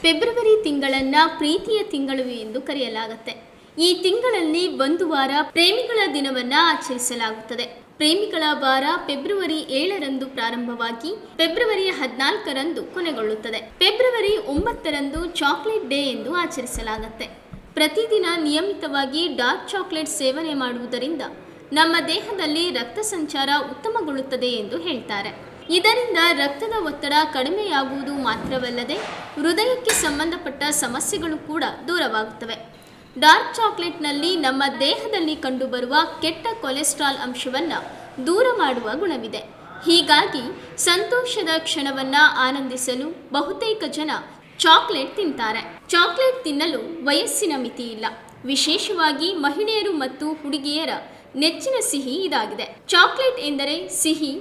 February ತಿಂಗಳನ್ನ ಪ್ರೀತಿಯ ತಿಂಗಳು ಎಂದು ಕರೆಯಲಾಗುತ್ತೆ. ಈ ತಿಂಗಳಲ್ಲಿ ಒಂದು ವಾರ ಪ್ರೇಮಿಗಳ ದಿನವನ್ನ ಆಚರಿಸಲಾಗುತ್ತದೆ. ಪ್ರೇಮಿಗಳ ವಾರ ಫೆಬ್ರವರಿ 7ರಂದು ಪ್ರಾರಂಭವಾಗಿ ಫೆಬ್ರವರಿ 14ರಂದು ಕೊನೆಗೊಳ್ಳುತ್ತದೆ. ಫೆಬ್ರವರಿ 9ರಂದು ಚಾಕ್ಲೇಟ್ ಡೇ ಎಂದು ಆಚರಿಸಲಾಗುತ್ತೆ. ಪ್ರತಿದಿನ ನಿಯಮಿತವಾಗಿ ಡಾರ್ಕ್ ಚಾಕ್ಲೇಟ್ ಸೇವನೆ ಮಾಡುವುದರಿಂದ ನಮ್ಮ ದೇಹದಲ್ಲಿ ರಕ್ತ ಸಂಚಾರ ಉತ್ತಮಗೊಳ್ಳುತ್ತದೆ ಎಂದು ಹೇಳ್ತಾರೆ. ಇದರಿಂದ ರಕ್ತದ ಒತ್ತಡ ಕಡಿಮೆಯಾಗುವುದು ಮಾತ್ರವಲ್ಲದೆ ಹೃದಯಕ್ಕೆ ಸಂಬಂಧಪಟ್ಟ ಸಮಸ್ಯೆಗಳು ಕೂಡ ದೂರವಾಗುತ್ತವೆ. ಡಾರ್ಕ್ ಚಾಕ್ಲೇಟ್ನಲ್ಲಿ ನಮ್ಮ ದೇಹದಲ್ಲಿ ಕಂಡುಬರುವ ಕೆಟ್ಟ ಕೊಲೆಸ್ಟ್ರಾಲ್ ಅಂಶವನ್ನು ದೂರ ಮಾಡುವ ಗುಣವಿದೆ. ಹೀಗಾಗಿ ಸಂತೋಷದ ಕ್ಷಣವನ್ನು ಆನಂದಿಸಲು ಬಹುತೇಕ ಜನ ಚಾಕ್ಲೇಟ್ ತಿಂತಾರೆ. ಚಾಕ್ಲೇಟ್ ತಿನ್ನಲು ವಯಸ್ಸಿನ ಮಿತಿ ಇಲ್ಲ. ವಿಶೇಷವಾಗಿ ಮಹಿಳೆಯರು ಮತ್ತು ಹುಡುಗಿಯರ ನೆಚ್ಚಿನ ಸಿಹಿ ಇದಾಗಿದೆ. ಚಾಕ್ಲೇಟ್ ಎಂದರೆ ಸಿಹಿ,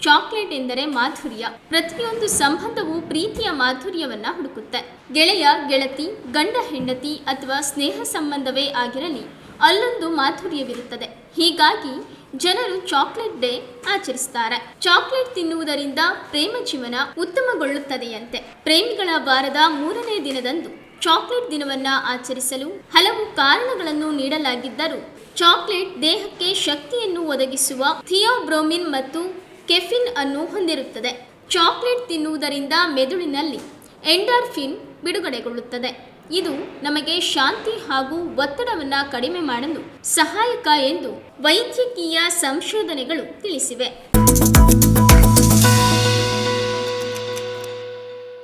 ಚಾಕ್ಲೇಟ್ ಎಂದರೆ ಮಾಧುರ್ಯ. ಪ್ರತಿಯೊಂದು ಸಂಬಂಧವು ಪ್ರೀತಿಯ ಮಾಧುರ್ಯವನ್ನ ಹುಡುಕುತ್ತೆ. ಗೆಳೆಯ ಗೆಳತಿ, ಗಂಡ ಹೆಂಡತಿ ಅಥವಾ ಸ್ನೇಹ ಸಂಬಂಧವೇ ಆಗಿರಲಿ, ಅಲ್ಲೊಂದು ಮಾಧುರ್ಯವಿರುತ್ತದೆ. ಹೀಗಾಗಿ ಜನರು ಚಾಕ್ಲೇಟ್ ಡೇ ಆಚರಿಸುತ್ತಾರೆ. ಚಾಕ್ಲೇಟ್ ತಿನ್ನುವುದರಿಂದ ಪ್ರೇಮ ಜೀವನ ಉತ್ತಮಗೊಳ್ಳುತ್ತದೆಯಂತೆ. ಪ್ರೇಮಿಗಳ ವಾರದ 3ನೇ ದಿನದಂದು ಚಾಕ್ಲೇಟ್ ದಿನವನ್ನ ಆಚರಿಸಲು ಹಲವು ಕಾರಣಗಳನ್ನು ನೀಡಲಾಗಿದ್ದರೂ ಚಾಕ್ಲೇಟ್ ದೇಹಕ್ಕೆ ಶಕ್ತಿಯನ್ನು ಒದಗಿಸುವ ಥಿಯೋಬ್ರೋಮಿನ್ ಮತ್ತು ಕೆಫಿನ್ ಅನ್ನು ಹೊಂದಿರುತ್ತದೆ. ಚಾಕ್ಲೇಟ್ ತಿನ್ನುವುದರಿಂದ ಮೆದುಳಿನಲ್ಲಿ ಎಂಡಾರ್ಫಿನ್ ಬಿಡುಗಡೆಗೊಳ್ಳುತ್ತದೆ. ಇದು ನಮಗೆ ಶಾಂತಿ ಹಾಗೂ ಒತ್ತಡವನ್ನು ಕಡಿಮೆ ಮಾಡಲು ಸಹಾಯಕ ಎಂದು ವೈದ್ಯಕೀಯ ಸಂಶೋಧನೆಗಳು ತಿಳಿಸಿವೆ.